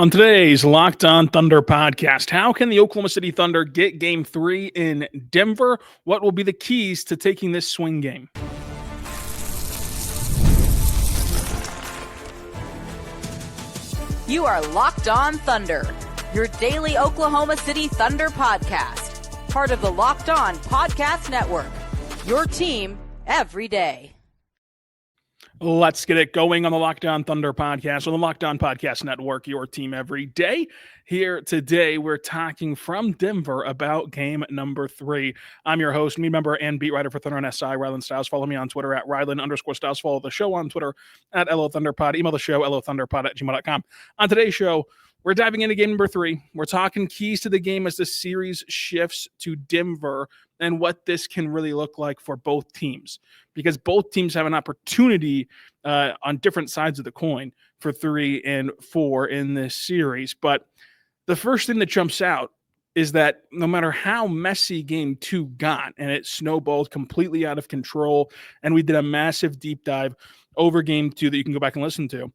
On today's Locked On Thunder podcast, how can the Oklahoma City Thunder get Game 3 in Denver? What will be the keys to taking this swing game? You are Locked On Thunder, your daily Oklahoma City Thunder podcast, part of the Locked On Podcast Network, your team every day. Let's get it going on the Locked On Thunder podcast, on the Locked On Podcast Network, your team every day. Here today, we're talking from Denver about game number 3. I'm your host, me member, and beat writer for Thunder and SI, Rylan Stiles. Follow me on Twitter at Rylan_Stiles. Follow the show on Twitter at LOThunderPod. Email the show, LOThunderPod@gmail.com. On today's show, we're diving into game number 3. We're talking keys to the game as the series shifts to Denver and what this can really look like for both teams, because both teams have an opportunity on different sides of the coin for 3 and 4 in this series. But the first thing that jumps out is that no matter how messy game 2 got, and it snowballed completely out of control, and we did a massive deep dive over game 2 that you can go back and listen to,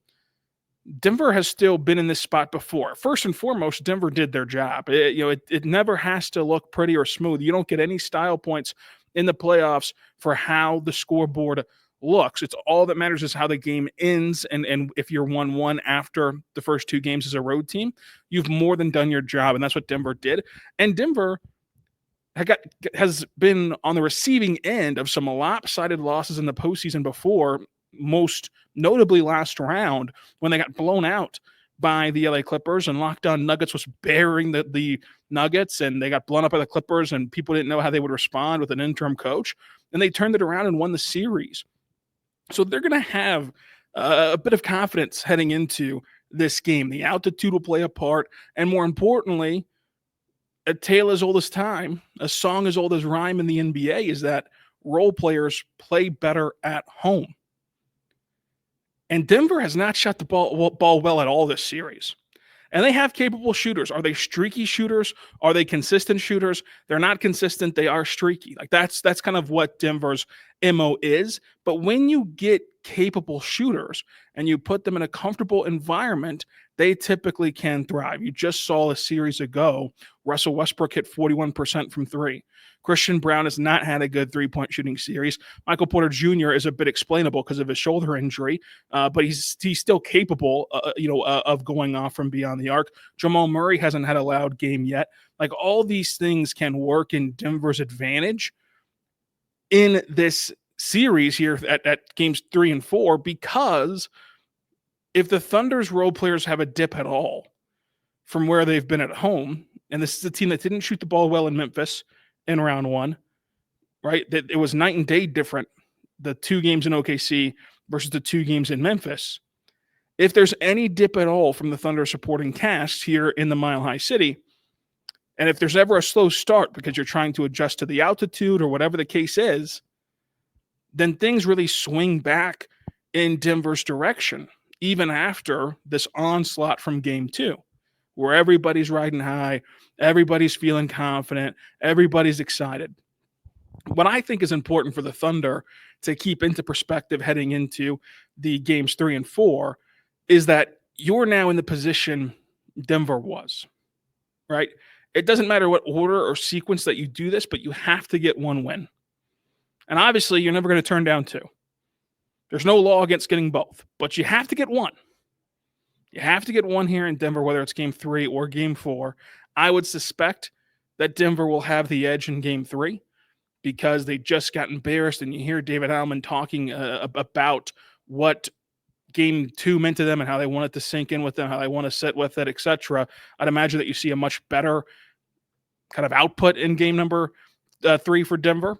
Denver has still been in this spot before. First and foremost, Denver did their job. It never has to look pretty or smooth. You don't get any style points in the playoffs for how the scoreboard looks. It's all that matters is how the game ends. And if you're 1-1 after the first 2 games as a road team, you've more than done your job. And that's what Denver did. And Denver has been on the receiving end of some lopsided losses in the postseason before, most notably last round when they got blown out by the LA Clippers, and Locked On Nuggets was bearing the Nuggets, and they got blown up by the Clippers, and people didn't know how they would respond with an interim coach, and they turned it around and won the series. So they're going to have a bit of confidence heading into this game. The altitude will play a part, and more importantly, a tale as old as time, a song as old as rhyme in the NBA, is that role players play better at home. And Denver has not shot the ball well at all this series. And they have capable shooters. Are they streaky shooters? Are they consistent shooters? They're not consistent. They are streaky. Like that's kind of what Denver's MO is. But when you get capable shooters and you put them in a comfortable environment, they typically can thrive. You just saw a series ago, Russell Westbrook hit 41% from 3. Christian Braun has not had a good 3-point shooting series. Michael Porter Jr. is a bit explainable because of his shoulder injury, but he's still capable, of going off from beyond the arc. Jamal Murray hasn't had a loud game yet. Like, all these things can work in Denver's advantage in this series here at games 3 and 4, because if the Thunder's role players have a dip at all from where they've been at home, and this is a team that didn't shoot the ball well in Memphis in round 1, right? That it was night and day different, the 2 games in OKC versus the 2 games in Memphis. If there's any dip at all from the Thunder supporting cast here in the Mile High City, and if there's ever a slow start because you're trying to adjust to the altitude or whatever the case is, then things really swing back in Denver's direction, even after this onslaught from game 2, where everybody's riding high, everybody's feeling confident, everybody's excited. What I think is important for the Thunder to keep into perspective heading into the games 3 and 4 is that you're now in the position Denver was, right? It doesn't matter what order or sequence that you do this, but you have to get 1 win. And obviously, you're never going to turn down 2. There's no law against getting both, but you have to get 1. You have to get 1 here in Denver, whether it's game 3 or game 4. I would suspect that Denver will have the edge in game 3 because they just got embarrassed, and you hear David Alman talking about what game 2 meant to them and how they want it to sink in with them, how they want to sit with it, etc. I'd imagine that you see a much better kind of output in game number 3 for Denver.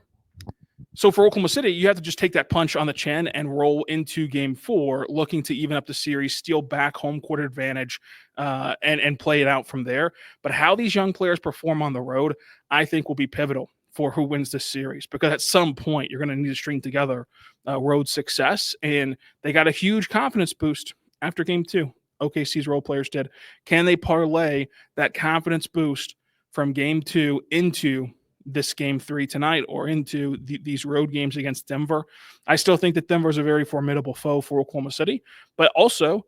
So for Oklahoma City, you have to just take that punch on the chin and roll into game 4, looking to even up the series, steal back home court advantage, and play it out from there. But how these young players perform on the road, I think, will be pivotal for who wins this series, because at some point you're going to need to string together road success, and they got a huge confidence boost after game 2. OKC's role players did. Can they parlay that confidence boost from game 2 into this game 3 tonight, or into these road games against Denver? I still think that Denver is a very formidable foe for Oklahoma City, but also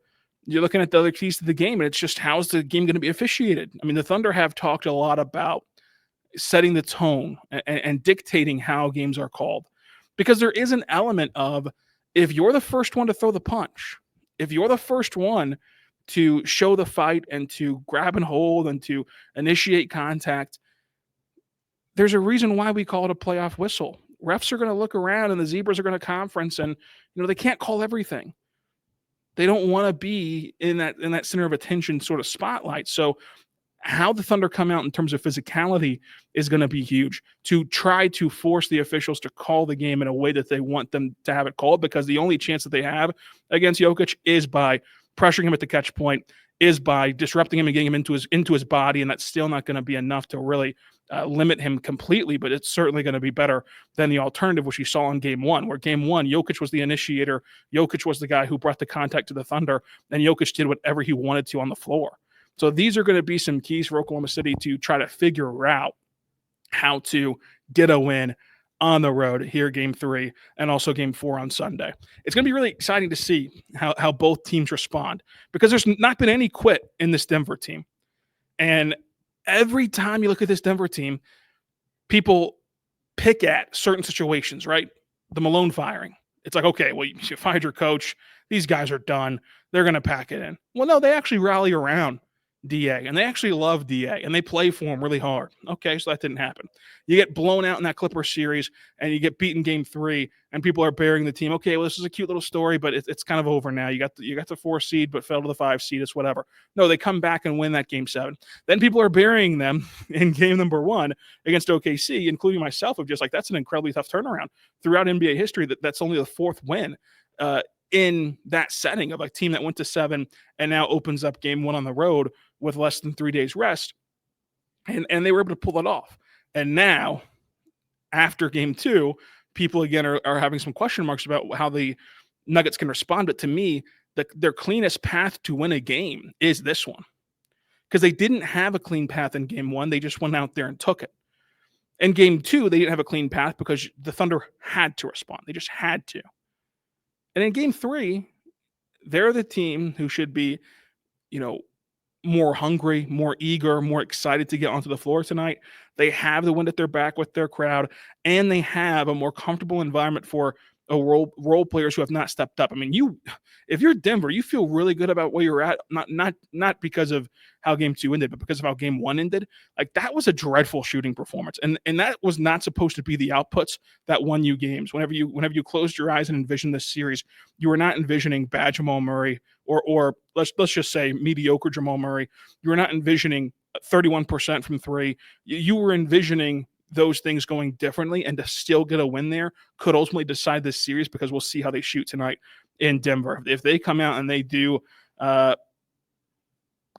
You're looking at the other keys to the game, and it's just how's the game going to be officiated? I mean, the Thunder have talked a lot about setting the tone and dictating how games are called, because there is an element of, if you're the first one to throw the punch, if you're the first one to show the fight and to grab and hold and to initiate contact, there's a reason why we call it a playoff whistle. Refs are going to look around and the zebras are going to conference, and they can't call everything. They don't want to be in that center of attention sort of spotlight. So how the Thunder come out in terms of physicality is going to be huge, to try to force the officials to call the game in a way that they want them to have it called, because the only chance that they have against Jokic is by pressuring him at the catch point, is by disrupting him and getting him into his body, and that's still not going to be enough to really limit him completely, but it's certainly going to be better than the alternative, which you saw in Game 1, where Game 1, Jokic was the initiator, Jokic was the guy who brought the contact to the Thunder, and Jokic did whatever he wanted to on the floor. So these are going to be some keys for Oklahoma City to try to figure out how to get a win on the road here, Game 3, and also Game 4 on Sunday. It's going to be really exciting to see how both teams respond, because there's not been any quit in this Denver team. And every time you look at this Denver team, people pick at certain situations, right? The Malone firing. It's like, okay, well, you fired your coach. These guys are done. They're going to pack it in. Well, no, they actually rally around DA, and they actually love DA, and they play for him really hard. Okay, so that didn't happen. You get blown out in that Clippers series, and you get beaten Game 3, and people are burying the team. Okay, well, this is a cute little story, but it's kind of over now. You got the 4 seed, but fell to the 5 seed. It's whatever. No, they come back and win that Game 7. Then people are burying them in Game number 1 against OKC, including myself, of just like, that's an incredibly tough turnaround. Throughout NBA history, that's only the 4th win in that setting of a team that went to 7 and now opens up Game 1 on the road with less than 3 days rest. And they were able to pull it off. And now, after Game 2, people again are having some question marks about how the Nuggets can respond. But to me, their cleanest path to win a game is this one, because they didn't have a clean path in Game 1. They just went out there and took it. In Game 2, they didn't have a clean path because the Thunder had to respond. They just had to. And in Game 3, they're the team who should be, more hungry, more eager, more excited to get onto the floor tonight. They have the wind at their back with their crowd, and they have a more comfortable environment for role players who have not stepped up. I mean, if you're Denver, you feel really good about where you're at, not because of how Game 2 ended, but because of how Game 1 ended. Like, that was a dreadful shooting performance, and that was not supposed to be the outputs that won you games. Whenever you closed your eyes and envisioned this series, you were not envisioning bad Jamal Murray or let's just say mediocre Jamal Murray. You were not envisioning 31% from 3. You were envisioning those things going differently, and to still get a win there could ultimately decide this series, because we'll see how they shoot tonight in Denver. If they come out and they do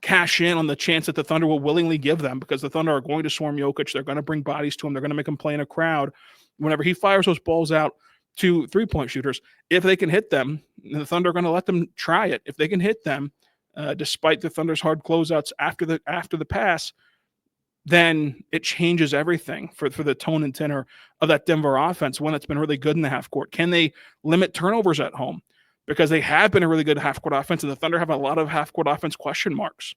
cash in on the chance that the Thunder will willingly give them, because the Thunder are going to swarm Jokic, they're going to bring bodies to him, they're going to make him play in a crowd. Whenever he fires those balls out to 3-point shooters, if they can hit them, the Thunder are going to let them try it. If they can hit them, despite the Thunder's hard closeouts after the pass, then it changes everything for the tone and tenor of that Denver offense, one that's been really good in the half court. Can they limit turnovers at home? Because they have been a really good half court offense, and the Thunder have a lot of half court offense question marks.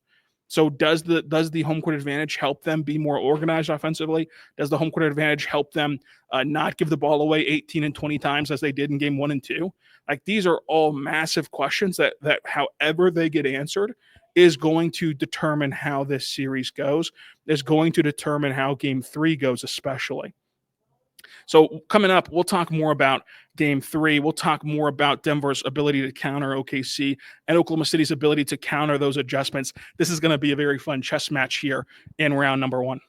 So does the home court advantage help them be more organized offensively? Does the home court advantage help them not give the ball away 18 and 20 times as they did in Game 1 and 2? Like, these are all massive questions that however they get answered is going to determine how this series goes, is going to determine how Game 3 goes especially. So coming up, we'll talk more about Game 3. We'll talk more about Denver's ability to counter OKC and Oklahoma City's ability to counter those adjustments. This is going to be a very fun chess match here in round number 1.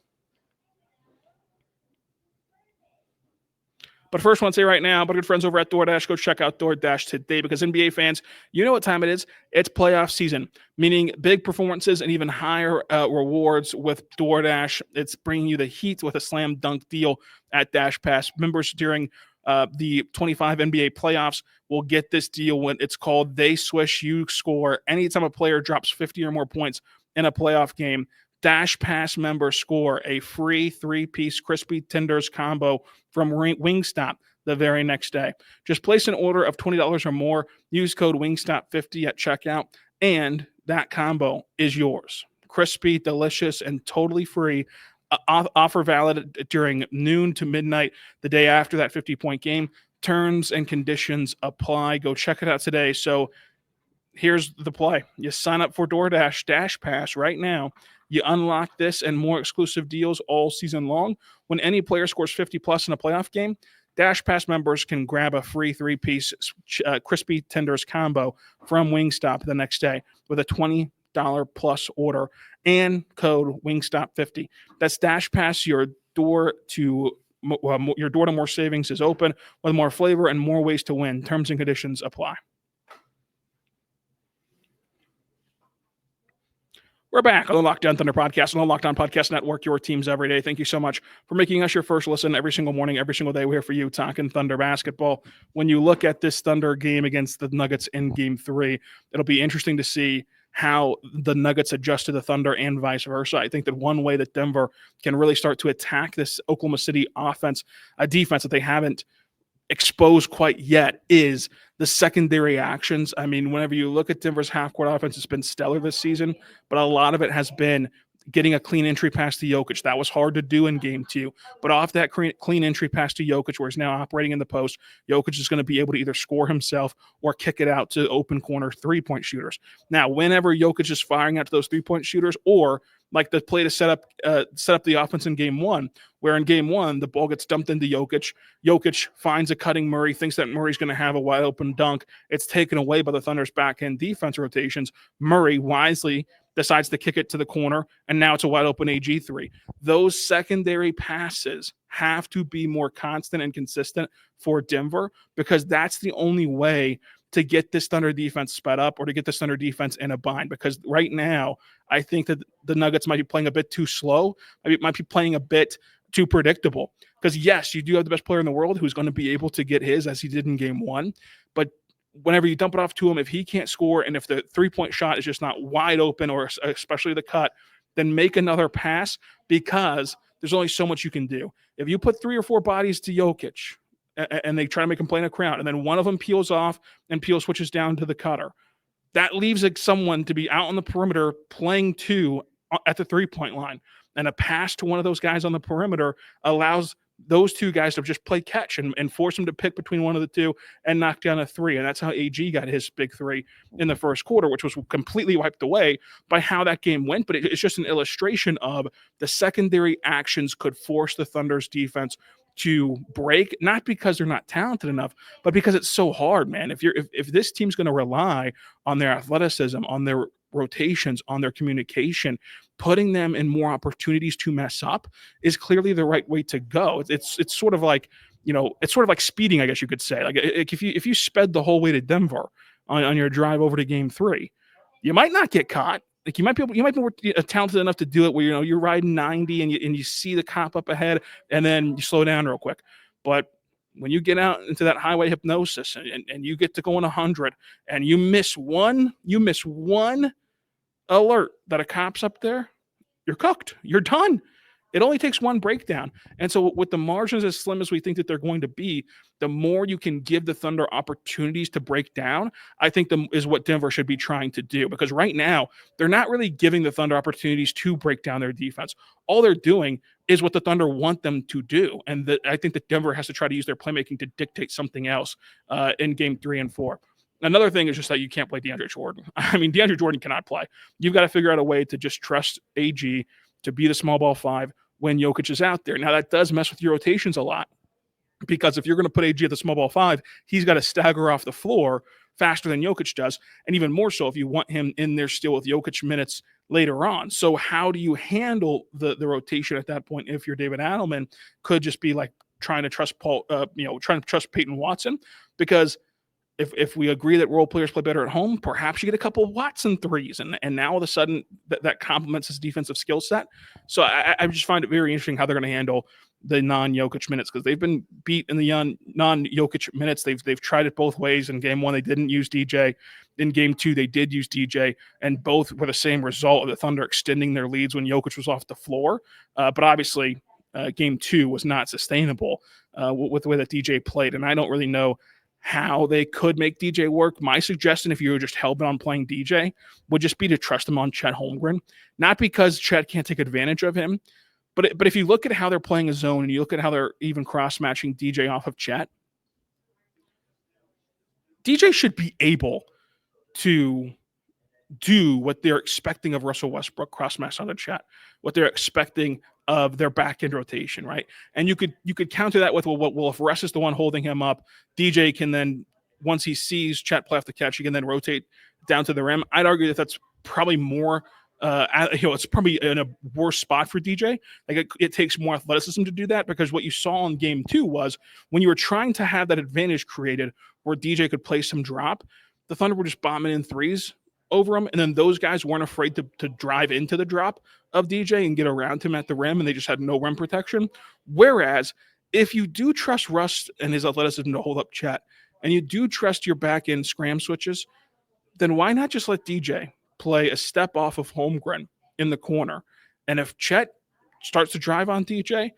But first, I want to say right now, but good friends over at DoorDash, go check out DoorDash today, because NBA fans, you know what time it is. It's playoff season, meaning big performances and even higher rewards with DoorDash. It's bringing you the heat with a slam dunk deal at Dash Pass. Members during the 25 NBA playoffs will get this deal when it's called They Swish, You Score. Anytime a player drops 50 or more points in a playoff game, Dash Pass members score a free 3-piece crispy tenders combo from Wingstop the very next day. Just place an order of $20 or more. Use code Wingstop50 at checkout, and that combo is yours. Crispy, delicious, and totally free. Offer valid during noon to midnight the day after that 50-point game. Terms and conditions apply. Go check it out today. So here's the play. You sign up for DoorDash Dash Pass right now. You unlock this and more exclusive deals all season long. When any player scores 50 plus in a playoff game, Dash Pass members can grab a free 3-piece crispy tenders combo from Wingstop the next day with a $20 plus order and code Wingstop50. That's Dash Pass. Your door to more savings is open with more flavor and more ways to win. Terms and conditions apply. We're back on the Locked On Thunder podcast on the Locked On Podcast Network, your teams every day. Thank you so much for making us your first listen every single morning, every single day. We're here for you talking Thunder basketball. When you look at this Thunder game against the Nuggets in Game 3, it'll be interesting to see how the Nuggets adjust to the Thunder and vice versa. I think that one way that Denver can really start to attack this Oklahoma City offense, a defense that they haven't exposed quite yet, is the secondary actions. I mean, whenever you look at Denver's half-court offense, it's been stellar this season, but a lot of it has been getting a clean entry pass to Jokic. That was hard to do in Game 2, but off that clean entry pass to Jokic, where he's now operating in the post, Jokic is going to be able to either score himself or kick it out to open corner three-point shooters. Now, whenever Jokic is firing out to those three-point shooters, or like the play to set up the offense in Game 1, where in Game 1, the ball gets dumped into Jokic. Jokic finds a cutting Murray, thinks that Murray's going to have a wide open dunk. It's taken away by the Thunder's back-end defense rotations. Murray wisely decides to kick it to the corner, and now it's a wide open AG 3. Those secondary passes have to be more constant and consistent for Denver, because that's the only way to get this Thunder defense sped up or to get this Thunder defense in a bind. Because right now, I think that the Nuggets might be playing a bit too slow. Might be playing a bit too predictable. Because yes, you do have the best player in the world who's going to be able to get his, as he did in Game 1. But whenever you dump it off to him, if he can't score and if the three-point shot is just not wide open, or especially the cut, then make another pass, because there's only so much you can do. If you put 3 or 4 bodies to Jokic and they try to make him play in a crowd, and then one of them peels off and Peel switches down to the cutter, that leaves someone to be out on the perimeter playing 2 at the three-point line. And a pass to one of those guys on the perimeter allows those 2 guys to just play catch and force them to pick between one of the 2 and knock down a 3. And that's how AG got his big 3 in the first quarter, which was completely wiped away by how that game went. But it's just an illustration of the secondary actions could force the Thunder's defense to break, not because they're not talented enough, but because it's so hard, man. If this team's going to rely on their athleticism, on their rotations, on their communication, putting them in more opportunities to mess up is clearly the right way to go. It's sort of like, it's sort of like speeding, I guess you could say. Like if you sped the whole way to Denver on your drive over to Game 3, you might not get caught. Like you might be more talented enough to do it where you're riding 90 and you see the cop up ahead and then you slow down real quick. But when you get out into that highway hypnosis and you get to going 100 and you miss one alert that a cop's up there, you're cooked. You're done. It only takes one breakdown. And so with the margins as slim as we think that they're going to be, the more you can give the Thunder opportunities to break down, I think is what Denver should be trying to do. Because right now, they're not really giving the Thunder opportunities to break down their defense. All they're doing is what the Thunder want them to do. And I think that Denver has to try to use their playmaking to dictate something else in Game 3 and 4. Another thing is just that you can't play DeAndre Jordan. I mean, DeAndre Jordan cannot play. You've got to figure out a way to just trust AG to be the small ball 5 when Jokic is out there. Now, that does mess with your rotations a lot, because if you're going to put AG at the small ball 5, he's got to stagger off the floor faster than Jokic does, and even more so if you want him in there still with Jokic minutes later on. So how do you handle the rotation at that point if you're David Adelman? Could just be like trying to trust Peyton Watson, because if we agree that role players play better at home, perhaps you get a couple of Watson threes, and now all of a sudden that complements his defensive skill set. So I just find it very interesting how they're going to handle the non-Jokic minutes, because they've been beat in the non-Jokic minutes. They've tried it both ways. In Game 1, they didn't use DJ. In Game 2, they did use DJ, and both were the same result of the Thunder extending their leads when Jokic was off the floor. But obviously, Game 2 was not sustainable with the way that DJ played, and I don't really know how they could make DJ work. My suggestion, if you were just hell-bent on playing DJ, would just be to trust him on Chet Holmgren. Not because Chet can't take advantage of him, but if you look at how they're playing a zone and you look at how they're even cross-matching DJ off of Chet, DJ should be able to do what they're expecting of Russell Westbrook cross-match on the Chet, what they're expecting of their back-end rotation, right? And you could counter that with, well, if Russ is the one holding him up, DJ can then, once he sees Chet play off the catch, he can then rotate down to the rim. I'd argue that that's probably more, it's probably in a worse spot for DJ. Like it takes more athleticism to do that, because what you saw in game 2 was when you were trying to have that advantage created where DJ could play some drop, the Thunder were just bombing in threes over him, and then those guys weren't afraid to drive into the drop of DJ and get around him at the rim, and they just had no rim protection. Whereas if you do trust Russ and his athleticism to hold up Chet, and you do trust your back end scram switches, then why not just let DJ play a step off of Holmgren in the corner? And if Chet starts to drive on DJ,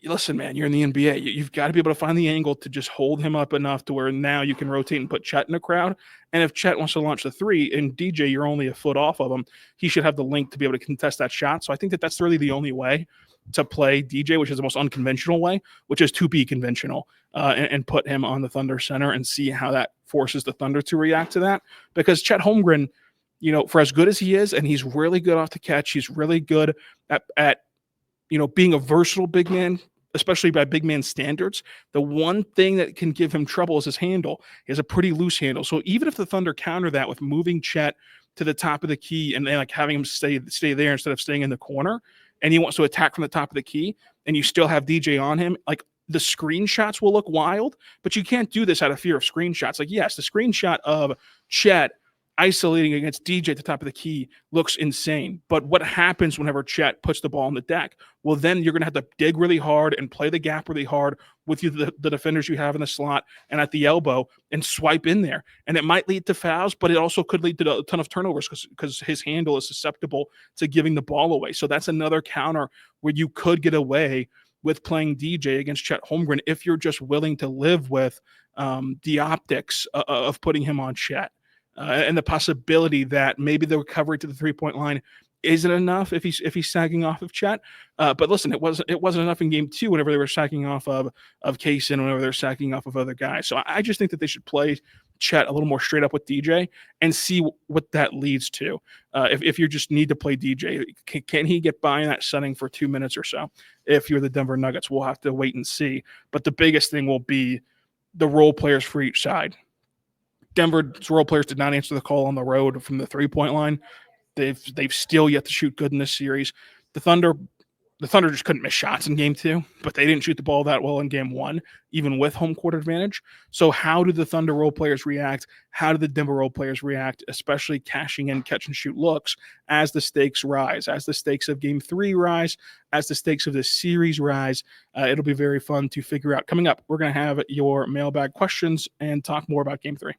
listen, man, you're in the NBA. You've got to be able to find the angle to just hold him up enough to where now you can rotate and put Chet in the crowd. And if Chet wants to launch the three and DJ, you're only a foot off of him, he should have the length to be able to contest that shot. So I think that that's really the only way to play DJ, which is the most unconventional way, which is to be conventional and put him on the Thunder center and see how that forces the Thunder to react to that. Because Chet Holmgren, for as good as he is, and he's really good off the catch, he's really good at being a versatile big man, especially by big man standards. The one thing that can give him trouble is his handle. He has a pretty loose handle. So even if the Thunder counter that with moving Chet to the top of the key and then like having him stay there instead of staying in the corner, and he wants to attack from the top of the key, and you still have DJ on him, like the screenshots will look wild, but you can't do this out of fear of screenshots. Like, yes, the screenshot of Chet isolating against DJ at the top of the key looks insane. But what happens whenever Chet puts the ball on the deck? Well, then you're going to have to dig really hard and play the gap really hard with the defenders you have in the slot and at the elbow and swipe in there. And it might lead to fouls, but it also could lead to a ton of turnovers because his handle is susceptible to giving the ball away. So that's another counter where you could get away with playing DJ against Chet Holmgren if you're just willing to live with the optics of putting him on Chet. And the possibility that maybe the recovery to the 3-point line isn't enough if he's sagging off of Chet. But listen, it wasn't enough in game 2 whenever they were sagging off of Kaysen, whenever they're sagging off of other guys. So I just think that they should play Chet a little more straight up with DJ and see what that leads to. If you just need to play DJ, can he get by in that setting for 2 minutes or so? If you're the Denver Nuggets, we'll have to wait and see. But the biggest thing will be the role players for each side. Denver's role players did not answer the call on the road from the 3-point line. They've still yet to shoot good in this series. The Thunder just couldn't miss shots in game 2, but they didn't shoot the ball that well in game 1, even with home court advantage. So how do the Thunder role players react? How do the Denver role players react, especially cashing in catch and shoot looks as the stakes rise, as the stakes of game 3 rise, as the stakes of this series rise? It'll be very fun to figure out. Coming up, we're going to have your mailbag questions and talk more about game 3.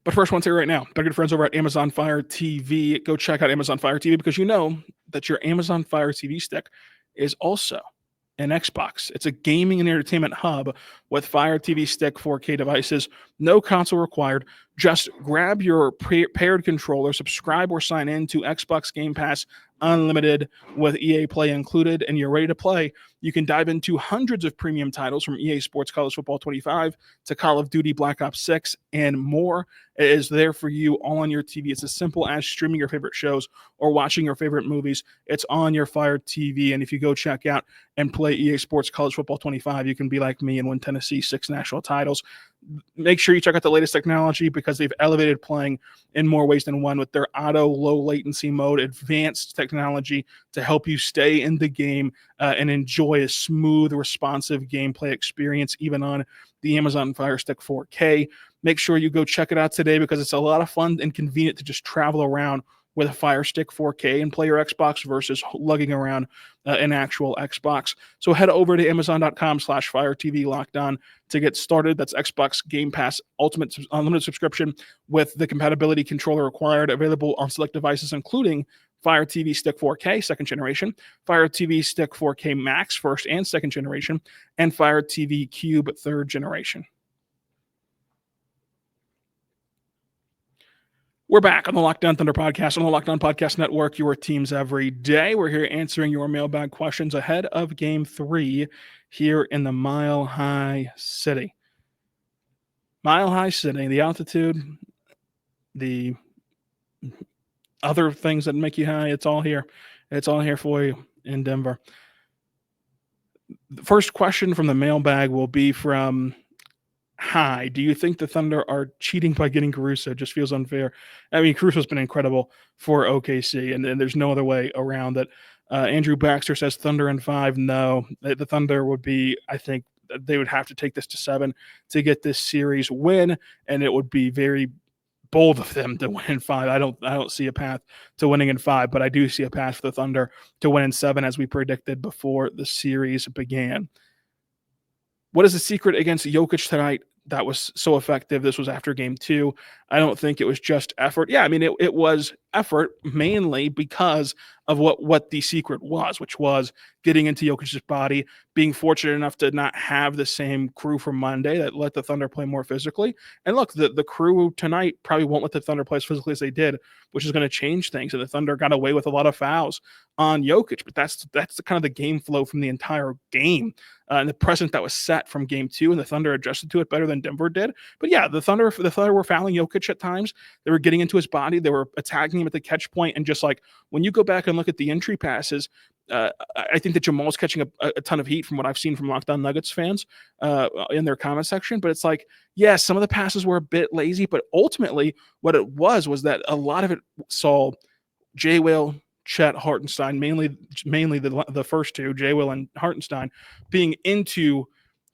But first, I want to say right now, our good friends over at Amazon Fire TV, go check out Amazon Fire TV because you know that your Amazon Fire TV stick is also an Xbox. It's a gaming and entertainment hub with Fire TV Stick 4K devices. No console required. Just grab your paired controller, subscribe or sign in to Xbox Game Pass Unlimited with EA Play included, and you're ready to play. You can dive into hundreds of premium titles from EA Sports College Football 25 to Call of Duty Black Ops 6 and more. It is there for you all on your TV. It's as simple as streaming your favorite shows or watching your favorite movies. It's on your Fire TV, and if you go check out and play EA Sports College Football 25, you can be like me and win Tennessee 6 national titles. Make sure you check out the latest technology because they've elevated playing in more ways than one with their auto low latency mode, advanced technology to help you stay in the game and enjoy a smooth, responsive gameplay experience, even on the Amazon Fire Stick 4K. Make sure you go check it out today because it's a lot of fun and convenient to just travel around with a Fire Stick 4K and play your Xbox versus lugging around an actual Xbox. So head over to Amazon.com/Fire TV Locked On to get started. That's Xbox Game Pass Ultimate Unlimited subscription with the compatibility controller required, available on select devices, including Fire TV Stick 4K, second generation, Fire TV Stick 4K Max, first and second generation, and Fire TV Cube, third generation. We're back on the Locked On Thunder podcast on the Locked On Podcast Network, your teams every day. We're here answering your mailbag questions ahead of Game 3 here in the Mile High City. Mile High City, the altitude, the other things that make you high, it's all here. It's all here for you in Denver. The first question from the mailbag will be from Hi. Do you think the Thunder are cheating by getting Caruso? It just feels unfair. I mean, Caruso's been incredible for OKC, and there's no other way around it. Andrew Baxter says Thunder in 5. No, the Thunder would be, I think, they would have to take this to 7 to get this series win, and it would be very bold of them to win in 5. I don't see a path to winning in 5, but I do see a path for the Thunder to win in 7, as we predicted before the series began. What is the secret against Jokic tonight that was so effective? This was after Game 2. I don't think it was just effort. Yeah, I mean, it was effort mainly because of what the secret was, which was getting into Jokic's body, being fortunate enough to not have the same crew from Monday that let the Thunder play more physically. And look, the crew tonight probably won't let the Thunder play as physically as they did, which is going to change things. And the Thunder got away with a lot of fouls on Jokic, but that's the kind of the game flow from the entire game. And the precedent that was set from Game 2, and the Thunder adjusted to it better than Denver did. But yeah, the Thunder were fouling Jokic at times. They were getting into his body. They were attacking him at the catch point. And just like when you go back and look at the entry passes, I think that Jamal's catching a ton of heat from what I've seen from Locked On Nuggets fans in their comment section. But it's like, yeah, some of the passes were a bit lazy, but ultimately what it was that a lot of it saw J. Will, Chet, Hartenstein, mainly the first two, J. Will and Hartenstein, being into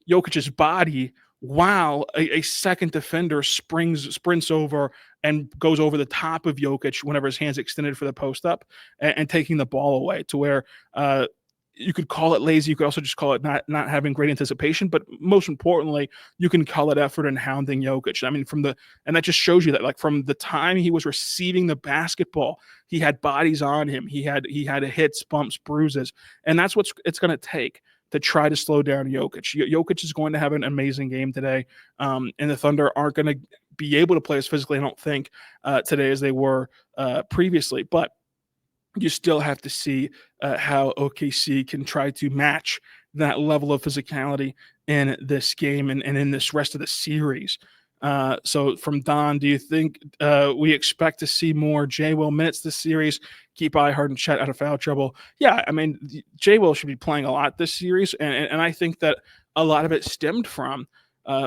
Jokic's body while a second defender sprints over and goes over the top of Jokic whenever his hand's extended for the post up and taking the ball away, to where you could call it lazy. You could also just call it not having great anticipation, but most importantly, you can call it effort and hounding Jokic. I mean, and that just shows you that, like, from the time he was receiving the basketball, he had bodies on him. He had hits, bumps, bruises, and that's what it's going to take to try to slow down Jokic. Jokic is going to have an amazing game today, and the Thunder aren't going to be able to play as physically, I don't think, today as they were previously. But you still have to see how OKC can try to match that level of physicality in this game and in this rest of the series. So from Don, do you think we expect to see more J. Will minutes this series? Keep Harden, Chet out of foul trouble. Yeah, I mean, J. Will should be playing a lot this series, and I think that a lot of it stemmed from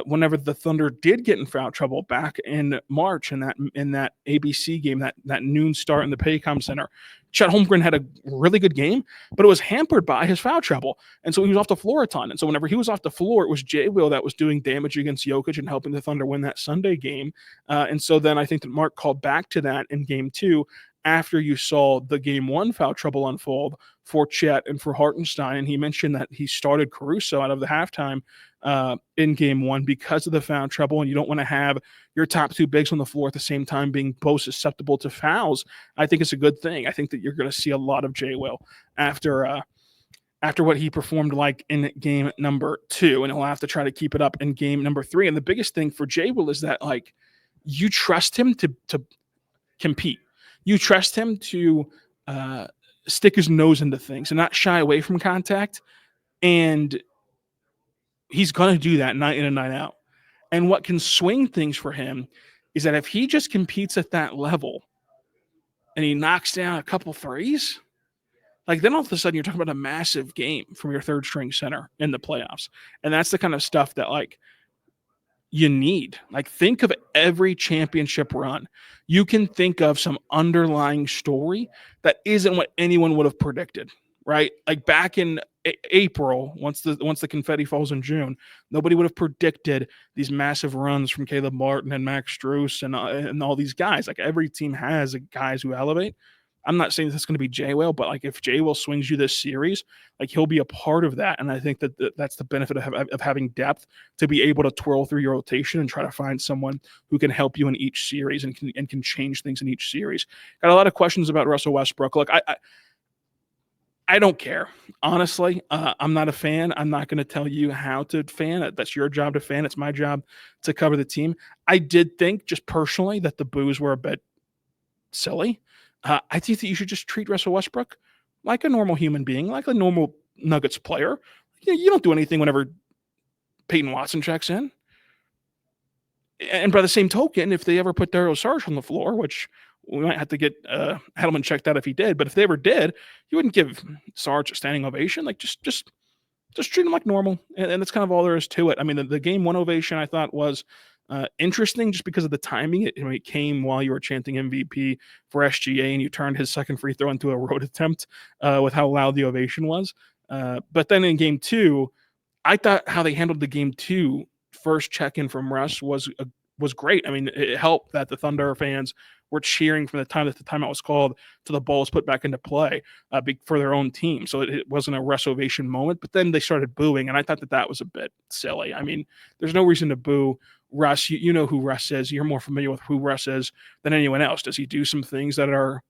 whenever the Thunder did get in foul trouble back in March in that ABC game, that noon start in the Paycom Center. Chet Holmgren had a really good game, but it was hampered by his foul trouble. And so he was off the floor a ton. And so whenever he was off the floor, it was J. Will that was doing damage against Jokic and helping the Thunder win that Sunday game. And so then I think that Mark called back to that in Game 2 after you saw the Game 1 foul trouble unfold for Chet and for Hartenstein. And he mentioned that he started Caruso out of the halftime in Game 1 because of the foul trouble, and you don't want to have your top two bigs on the floor at the same time being both susceptible to fouls. I think it's a good thing. I think that you're going to see a lot of J. Will after what he performed like in Game number 2, and he'll have to try to keep it up in Game number 3. And the biggest thing for J. Will is that, like, you trust him to compete. You trust him to stick his nose into things and not shy away from contact. And he's going to do that night in and night out. And what can swing things for him is that if he just competes at that level and he knocks down a couple threes, like, then all of a sudden you're talking about a massive game from your third string center in the playoffs. And that's the kind of stuff that, like, you need. Like, think of every championship run. You can think of some underlying story that isn't what anyone would have predicted, right? Like, back in April, once the confetti falls in June, nobody would have predicted these massive runs from Caleb Martin and Max Strus and all these guys. Like, every team has guys who elevate. I'm not saying that's going to be Jay Will, but like if Jay Will swings you this series, like he'll be a part of that. And I think that's the benefit of having depth to be able to twirl through your rotation and try to find someone who can help you in each series and can change things in each series. Got a lot of questions about Russell Westbrook. Look, I don't care. Honestly, I'm not a fan. I'm not going to tell you how to fan. That's your job to fan. It's my job to cover the team. I did think, just personally, that the boos were a bit silly. I think that you should just treat Russell Westbrook like a normal human being, like a normal Nuggets player. You don't do anything whenever Peyton Watson checks in. And by the same token, if they ever put Dario Saric on the floor, which we might have to get Hedelman checked out if he did, but if they ever did, you wouldn't give Saric a standing ovation. Like just treat him like normal, and that's kind of all there is to it. I mean, the game one ovation I thought was interesting just because of the timing. It came while you were chanting MVP for SGA, and you turned his second free throw into a road attempt with how loud the ovation was. But then in game two, I thought how they handled the game two first check-in from Russ was great. I mean, it helped that the Thunder fans were cheering from the time that the timeout was called to the ball was put back into play for their own team. So it wasn't a Russ ovation moment, but then they started booing, and I thought that was a bit silly. I mean, there's no reason to boo Russ. You know who Russ is. You're more familiar with who Russ is than anyone else. Does he do some things that are,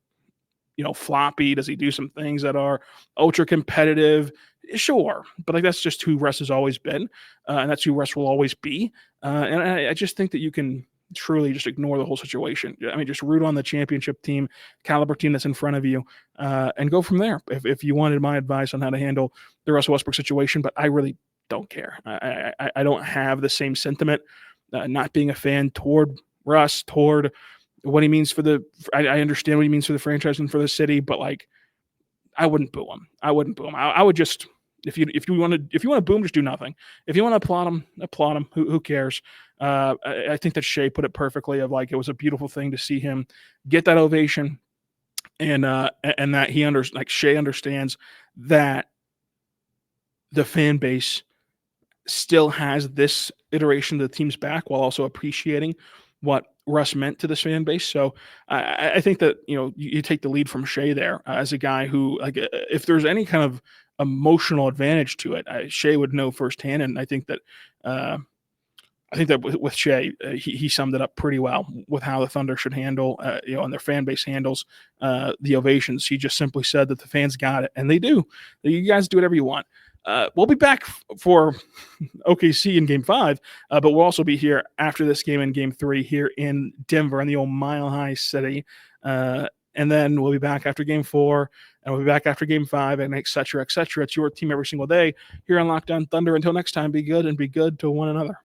floppy? Does he do some things that are ultra competitive? Sure, but like that's just who Russ has always been, and that's who Russ will always be. And I just think that you can truly just ignore the whole situation. I mean, just root on the championship team, caliber team that's in front of you, and go from there. If you wanted my advice on how to handle the Russell Westbrook situation, but I really don't care. I don't have the same sentiment, not being a fan toward Russ, toward what he means for I understand what he means for the franchise and for the city, but like, I wouldn't boo him. I would just, if you want to boo him, just do nothing. If you want to applaud him. Who cares? I think that Shea put it perfectly. Of like, it was a beautiful thing to see him get that ovation, and that Shea understands that the fan base still has this iteration of the team's back while also appreciating what Russ meant to this fan base. So I think that, you take the lead from Shea there as a guy who, like, if there's any kind of emotional advantage to it, Shea would know firsthand. And I think that with Shea, he summed it up pretty well with how the Thunder should handle, and their fan base handles the ovations. He just simply said that the fans got it, and they do. You guys do whatever you want. We'll be back for OKC in Game 5, but we'll also be here after this game in Game 3 here in Denver in the old Mile High City. And then we'll be back after Game 4, and we'll be back after Game 5, and et cetera, et cetera. It's your team every single day here on Locked On Thunder. Until next time, be good and be good to one another.